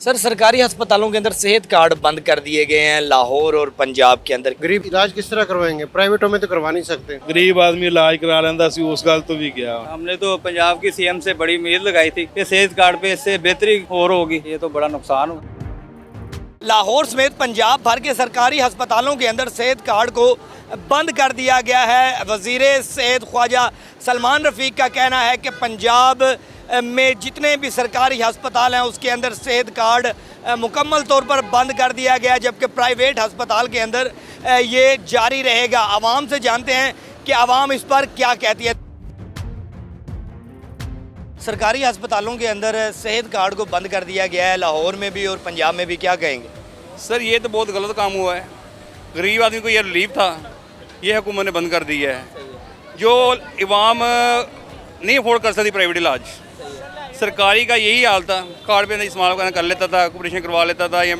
Sir सरकारी अस्पतालों के अंदर सेहत कार्ड बंद कर दिए गए हैं लाहौर और पंजाब के अंदर। गरीब इलाज किस तरह करवाएंगे? प्राइवेटों में तो करवा नहीं सकते। गरीब आदमी इलाज करा लेंदा सी उस गल तो भी गया। हमने तो पंजाब की सीएम से बड़ी उम्मीद लगाई थी कि सेहत कार्ड पे इससे बेहतरी और होगी, ये तो बड़ा नुकसान हो। लाहौर समेत पंजाब भर के सरकारी अस्पतालों के अंदर सेहत कार्ड को बंद कर दिया गया है। वज़ीर सेहत ख्वाजा सलमान रफ़ीक का कहना है कि पंजाब में जितने भी सरकारी अस्पताल हैं उसके अंदर सेहत कार्ड मुकम्मल तौर पर बंद कर दिया गया, जबकि प्राइवेट अस्पताल के अंदर ये जारी रहेगा। आवाम से जानते हैं कि आवाम इस पर क्या कहती है। सरकारी अस्पतालों के अंदर सेहत कार्ड को बंद कर दिया गया है लाहौर में भी और पंजाब में भी, क्या कहेंगे? सर ये तो बहुत गलत काम हुआ है। गरीब आदमी को ये रिलीफ था, ये हुकूमत ने बंद कर दिया है। जो इवाम नहीं अफोर्ड कर सकती प्राइवेट इलाज, सरकारी का यही हाल था, कार्ड पे इस्तेमाल कर लेता था, ऑपरेशन करवा लेता था, ये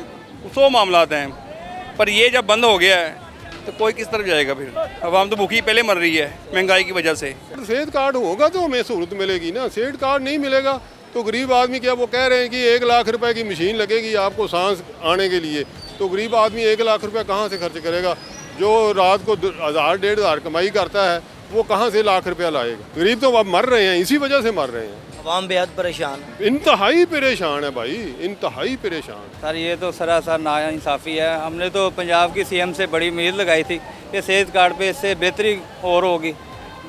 100 मामलात हैं। पर ये जब बंद हो गया है तो कोई किस तरफ जाएगा? फिर आवाम तो भूखी पहले मर रही है महंगाई की वजह से। सेहत कार्ड होगा तो हमें सहूलत मिलेगी ना। सेहत कार्ड नहीं मिलेगा तो गरीब आदमी क्या, वो कह रहे हैं कि 1 लाख रुपए की मशीन लगेगी आपको सांस आने के लिए, तो गरीब आदमी 1 लाख रुपए कहाँ से खर्च करेगा? जो रात को 1000-1500 कमाई करता है वो कहाँ से लाख रुपया लाएगा? गरीब तो अब मर रहे हैं, इसी वजह से मर रहे हैं। आवाम बेहद परेशान है, इंतहाई परेशान है भाई, इंतहाई परेशान। सर ये तो सरासर नाइंसाफ़ी है। हमने तो पंजाब की सीएम से बड़ी उम्मीद लगाई थी कि सेहत कार्ड पे इससे बेहतरी और होगी,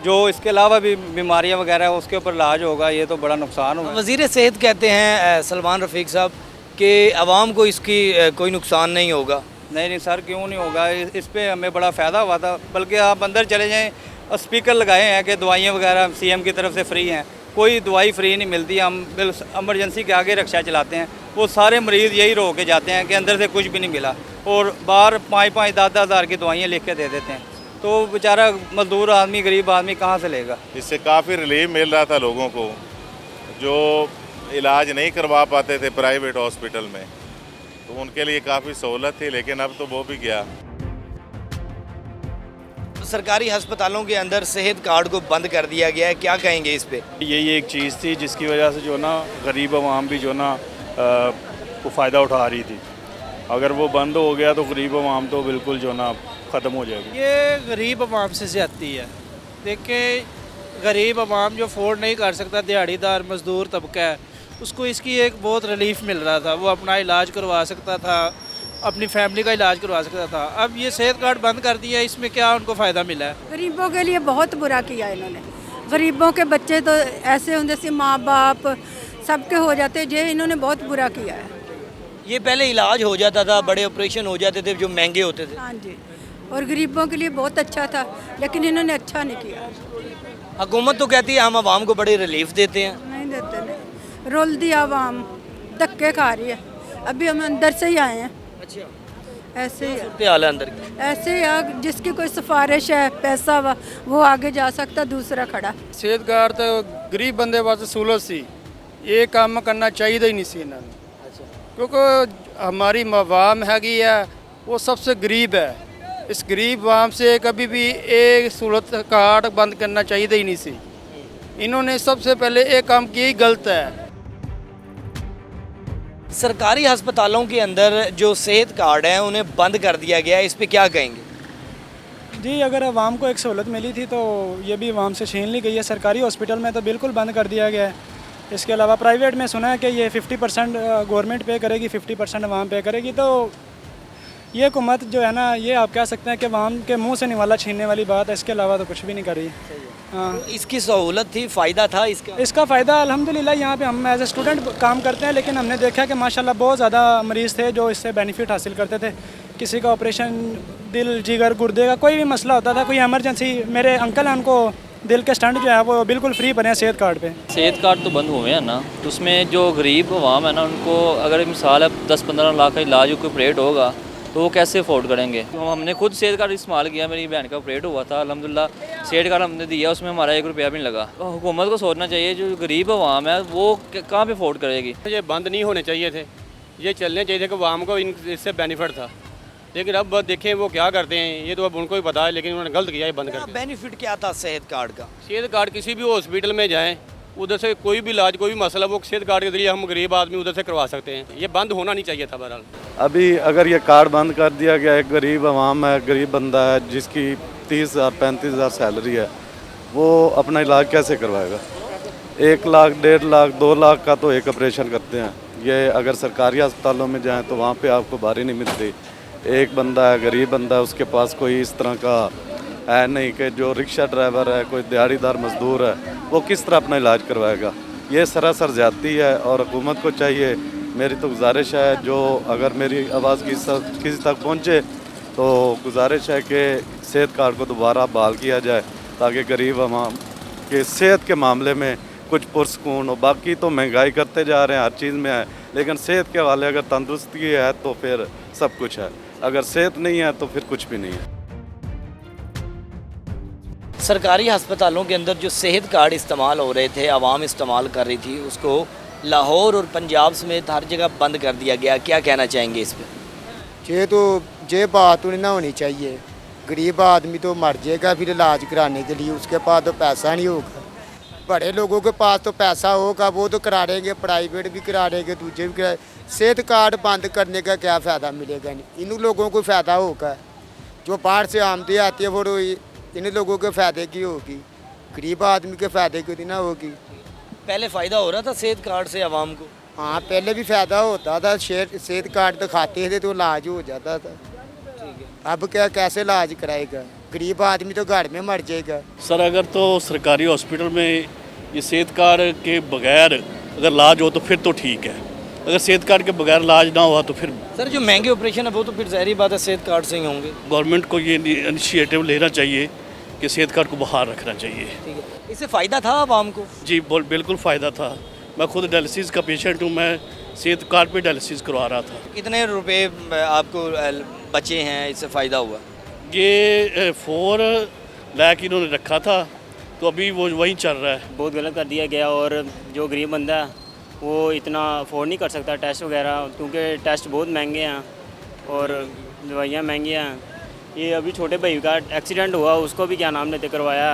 जो इसके अलावा भी बीमारियां वगैरह उसके ऊपर इलाज होगा, ये तो बड़ा नुकसान होगा। वज़ीर सेहत कहते हैं सलमान रफ़ीक साहब कि आवाम को इसकी कोई नुकसान नहीं होगा। नहीं सर, क्यों नहीं होगा? इस पे हमें बड़ा फ़ायदा हुआ था। बल्कि आप अंदर चले जाएं, स्पीकर लगाए हैं कि दवाइयाँ वगैरह सीएम की तरफ से फ्री हैं। कोई दवाई फ्री नहीं मिलती। हम एमरजेंसी के आगे रिक्शा चलाते हैं, वो सारे मरीज़ यही रो के जाते हैं कि अंदर से कुछ भी नहीं मिला, और बाहर 5-10 हज़ार की दवाइयाँ लिख के दे देते हैं। तो बेचारा मजदूर आदमी, गरीब आदमी कहाँ से लेगा? इससे काफ़ी रिलीफ मिल रहा था लोगों को जो इलाज नहीं करवा पाते थे प्राइवेट हॉस्पिटल में, तो उनके लिए काफ़ी सहूलत थी। लेकिन अब तो वो भी गया। सरकारी अस्पतालों के अंदर सेहत कार्ड को बंद कर दिया गया है, क्या कहेंगे इस पे? यही एक चीज़ थी जिसकी वजह से जो ना गरीब आवाम भी जो ना को फ़ायदा उठा रही थी। अगर वो बंद हो गया तो गरीब आवाम तो बिल्कुल जो ना ख़त्म हो जाएगी। ये गरीब आवाम से ज़्यादती है। देखिए, गरीब आवाम जो अफोर्ड नहीं कर सकता, दिहाड़ीदार मज़दूर तबका है, उसको इसकी एक बहुत रिलीफ मिल रहा था। वो अपना इलाज करवा सकता था, अपनी फैमिली का इलाज करवा सकता था। अब ये सेहत कार्ड बंद कर दिया, इसमें क्या उनको फ़ायदा मिला है? गरीबों के लिए बहुत बुरा किया इन्होंने। गरीबों के बच्चे तो ऐसे होंगे जैसे माँ बाप सबके हो जाते, जे इन्होंने बहुत बुरा किया है। ये पहले इलाज हो जाता था, बड़े ऑपरेशन हो जाते थे जो महंगे होते थे। हाँ जी, और गरीबों के लिए बहुत अच्छा था, लेकिन इन्होंने अच्छा नहीं किया। हुकूमत तो कहती है हम आवाम को बड़े रिलीफ देते हैं। नहीं देते, नहीं रोल दिया, आवाम धक्के खा रही है। अभी हम अंदर से ही आए हैं। अच्छा, ऐसे ही क्या हाल है अंदर की? ऐसे ही जिसकी कोई सिफारिश है, पैसा वो आगे जा सकता, दूसरा खड़ा। सेहत कार्ड तो गरीब बंदे वास्ते सहूलत सी, ये काम करना चाहिए ही नहीं सी इन्होंने। क्योंकि हमारी आवाम हैगी है वो सबसे गरीब है। इस गरीब आवाम से कभी भी एक सहूलत कार्ड बंद करना चाहिए ही नहीं सी। इन्होंने सबसे पहले एक काम किया ही गलत है। सरकारी अस्पतालों के अंदर जो सेहत कार्ड हैं उन्हें बंद कर दिया गया है, इस पे क्या कहेंगे? जी, अगर आवाम को एक सहूलत मिली थी तो ये भी आवाम से छीन ली गई है। सरकारी हॉस्पिटल में तो बिल्कुल बंद कर दिया गया है। इसके अलावा प्राइवेट में सुना है कि ये 50% गवर्नमेंट पे करेगी, 50% आवाम पे करेगी। तो ये हुकूमत जो है ना, ये आप कह सकते हैं कि आवाम के मुंह से निवाला छीनने वाली बात है। इसके अलावा तो कुछ भी नहीं कर रही। हाँ, तो इसकी सहूलत थी, फ़ायदा था इसका फ़ायदा अल्हम्दुलिल्लाह। यहाँ पे हम एज ए स्टूडेंट काम करते हैं, लेकिन हमने देखा कि माशाल्लाह बहुत ज़्यादा मरीज़ थे जो इससे बेनिफिट हासिल करते थे। किसी का ऑपरेशन दिल, जिगर, गुर्दे का कोई भी मसला होता था, कोई एमरजेंसी, मेरे अंकल हैं, उनको दिल के स्टंट जो है वो बिल्कुल फ्री बने सेहत कार्ड पे। सेहत कार्ड तो बंद हुए हैं ना, तो उसमें जो गरीब आवाम है ना, उनको अगर मिसाल है 10-15 लाख का इलाज कोई ऑपरेट होगा तो वो कैसे अफोर्ड करेंगे? तो हमने खुद सेहत कार्ड इस्तेमाल किया, मेरी बहन का ऑपरेट हुआ था, अल्हम्दुलिल्लाह सेहत कार्ड हमने दिया, उसमें हमारा 1 रुपया भी नहीं लगा। तो हुकूमत को सोचना चाहिए, जो गरीब आवाम है वो कहाँ पे अफोर्ड करेगी? ये बंद नहीं होने चाहिए थे, ये चलने चाहिए थे कि आवाम को इससे बेनिफिट था। लेकिन अब देखें वो क्या करते हैं, ये तो अब उनको ही पता है, लेकिन उन्होंने गलत किया, ये बंद कर दिया। बेनिफिट क्या था सेहत कार्ड का? सेहत कार्ड किसी भी हॉस्पिटल में जाएँ, उधर से कोई भी इलाज, कोई भी मसला वो सेहत कार्ड के जरिए हम गरीब आदमी उधर से करवा सकते हैं। ये बंद होना नहीं चाहिए था। बहरहाल अभी अगर ये कार्ड बंद कर दिया गया, एक गरीब आवाम है, गरीब बंदा है जिसकी 30,000 35,000 सैलरी है, वो अपना इलाज कैसे करवाएगा? 1 लाख 1.5 लाख 2 लाख का तो एक ऑपरेशन करते हैं। ये अगर सरकारी अस्पतालों में जाएं तो वहाँ पे आपको बारी नहीं मिलती। एक बंदा है, गरीब बंदा है, उसके पास कोई इस तरह का है नहीं कि जो रिक्शा ड्राइवर है, कोई दिहाड़ीदार मजदूर है, वो किस तरह अपना इलाज करवाएगा? ये सरासर ज़्यादती है और हुकूमत को चाहिए, मेरी तो गुजारिश है, जो अगर मेरी आवाज़ किसी तक पहुँचे तो गुजारिश है कि सेहत कार्ड को दोबारा बहाल किया जाए ताकि गरीब आवाम के सेहत के मामले में कुछ पुरस्कून हो। बाकी तो महंगाई करते जा रहे हैं, हर चीज़ में है, लेकिन सेहत के वाले अगर तंदुरुस्ती है तो फिर सब कुछ है, अगर सेहत नहीं है तो फिर कुछ भी नहीं है। सरकारी अस्पतालों के अंदर जो सेहत कार्ड इस्तेमाल हो रहे थे, आवाम इस्तेमाल कर रही थी, उसको लाहौर और पंजाब समेत हर जगह बंद कर दिया गया। क्या कहना चाहेंगे इस पर? ये बात तो नहीं ना होनी चाहिए। गरीब आदमी तो मर जाएगा फिर इलाज कराने के लिए, उसके पास तो पैसा नहीं होगा। बड़े लोगों के पास तो पैसा होगा, वो तो करा देंगे, प्राइवेट भी करा देंगे, दूसरे भी करा। सेहत कार्ड बंद करने का क्या फ़ायदा मिलेगा? नहीं, इन लोगों को फ़ायदा होगा। जो बाहर से आमदनी आती है वो इन लोगों के फ़ायदे की होगी, गरीब आदमी के फ़ायदे की ना होगी। पहले फ़ायदा हो रहा था सेहत कार्ड से आवाम को? हाँ, पहले भी फ़ायदा होता था, सेहत कार्ड दिखाते थे तो इलाज हो जाता था। अब क्या, कैसे इलाज कराएगा? गरीब आदमी तो घर में मर जाएगा। सर अगर तो सरकारी हॉस्पिटल में ये सेहत कार्ड के बगैर अगर इलाज हो तो फिर तो ठीक है, अगर सेहत कार्ड के बगैर इलाज ना हुआ तो फिर सर जो महंगे ऑपरेशन है वो तो फिर ज़ाहिर बात है सेहत कार्ड से ही होंगे। गवर्नमेंट को ये इनिशिएटिव लेना चाहिए कि सेहत कार्ड को बहाल रखना चाहिए। ठीक है, इससे फ़ायदा था आवाम को? जी बिल्कुल फ़ायदा था। मैं खुद डायलिसिस का पेशेंट हूँ, मैं सेहत कार्ड पे डायलिसिस करवा रहा था। कितने रुपए आपको बचे हैं, इससे फ़ायदा हुआ? ये 4 लाख इन्होंने रखा था तो अभी वो वहीं चल रहा है। बहुत गलत कर दिया गया और जो गरीब बंदा है वो इतना अफोर्ड नहीं कर सकता टेस्ट वगैरह, क्योंकि टेस्ट बहुत महंगे हैं और दवाइयाँ महंगी हैं। ये अभी छोटे भाई का एक्सीडेंट हुआ, उसको भी क्या नाम लेते करवाया,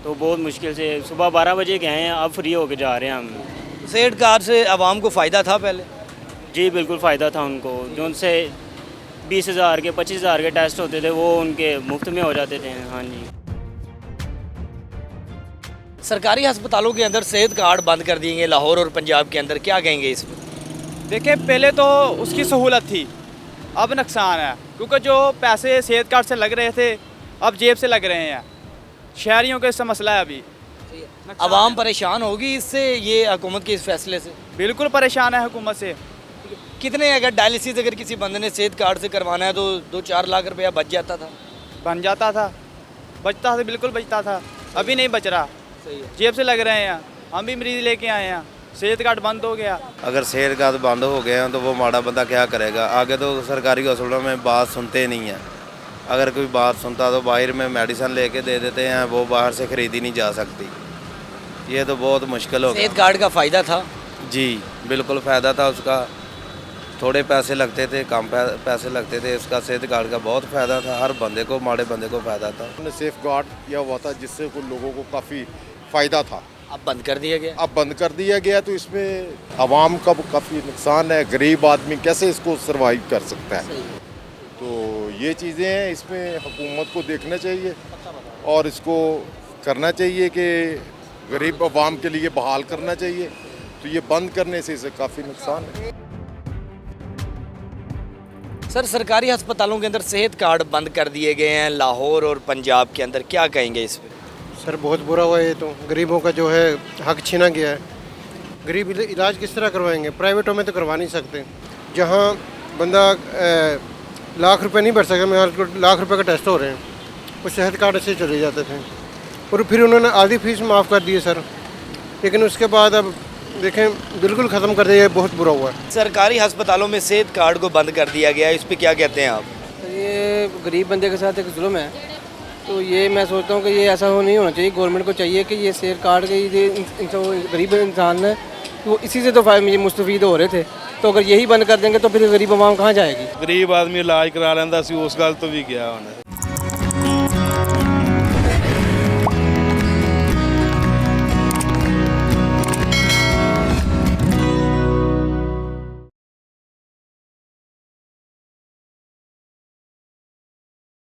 तो बहुत मुश्किल से सुबह 12 बजे गए हैं, अब फ्री होके जा रहे हैं हम। सेहत कार्ड से आवाम को फ़ायदा था पहले? जी बिल्कुल फ़ायदा था उनको। जो उनसे 20,000 के 25,000 के टेस्ट होते थे वो उनके मुफ्त में हो जाते थे। हाँ जी। सरकारी अस्पतालों के अंदर सेहत कार्ड बंद कर दिए गए लाहौर और पंजाब के अंदर, क्या कहेंगे इस पर? देखिए, पहले तो उसकी सहूलत थी, अब नुकसान है, क्योंकि जो पैसे सेहत कार्ड से लग रहे थे अब जेब से लग रहे हैं। शहरियों का इससे मसला है अभी। आवाम परेशान होगी इससे, ये हुकूमत के इस फैसले से? बिल्कुल परेशान है हुकूमत से। कितने अगर डायलिसिस अगर किसी बंदे ने सेहत कार्ड से करवाना है तो 2-4 लाख रुपया बच जाता था? बन जाता था, बचता था, बिल्कुल बचता था। अभी नहीं बच रहा, सही है। जेब से लग रहे हैं। हम भी मरीज लेके आए हैं, सेहत कार्ड बंद हो गया। अगर सेहत कार्ड बंद हो गए हैं तो वो माड़ा बंदा क्या करेगा? आगे तो सरकारी हॉस्पिटलों में बात सुनते नहीं हैं। अगर कोई बात सुनता तो बाहर में मेडिसिन लेके दे देते हैं, वो बाहर से ख़रीदी नहीं जा सकती। ये तो बहुत मुश्किल हो गया। सेहत कार्ड का फ़ायदा था? जी बिल्कुल फ़ायदा था उसका। थोड़े पैसे लगते थे, कम पैसे लगते थे, इसका सेहत कार्ड का बहुत फ़ायदा था। हर बंदे को, माड़े बंदे को फ़ायदा था। सेफ गार्ड किया हुआ था जिससे कुछ लोगों को काफ़ी फ़ायदा था। अब बंद कर दिया गया? अब बंद कर दिया गया तो इसमें आवाम का काफ़ी नुकसान है। गरीब आदमी कैसे इसको सर्वाइव कर सकता है? तो ये चीज़ें हैं, इसमें हुकूमत को देखना चाहिए और इसको करना चाहिए कि गरीब आवाम के लिए बहाल करना चाहिए। तो ये बंद करने से इसे काफ़ी नुकसान है। सर सरकारी अस्पतालों के अंदर सेहत कार्ड बंद कर दिए गए हैं लाहौर और पंजाब के अंदर, क्या कहेंगे इस पर? सर बहुत बुरा हुआ ये तो, गरीबों का जो है हक छीना गया है। गरीब इलाज किस तरह करवाएंगे? प्राइवेटों में तो करवा नहीं सकते। जहाँ बंदा लाख रुपए नहीं भर सके, मैं लाख रुपए का टेस्ट हो रहे हैं, वो सेहत कार्ड से चले जाते थे और फिर उन्होंने आधी फीस माफ़ कर दी है सर। लेकिन उसके बाद अब देखें बिल्कुल ख़त्म कर दिया, बहुत बुरा हुआ है। सरकारी अस्पतालों में सेहत कार्ड को बंद कर दिया गया है, इस पर क्या कहते हैं आप? ये गरीब बंदे के साथ एक जुल्म है, तो ये मैं सोचता हूँ कि ये ऐसा हो नहीं होना चाहिए। गवर्नमेंट को चाहिए कि ये सेहत कार्ड के गरीब इंसान है तो इसी से तो मुस्तफ़ीद हो रहे थे, तो अगर यही बंद कर देंगे तो फिर गरीब आवाम कहाँ जाएगी? गरीब आदमी इलाज करा लेंदा सी, उस गल तो भी गया होना।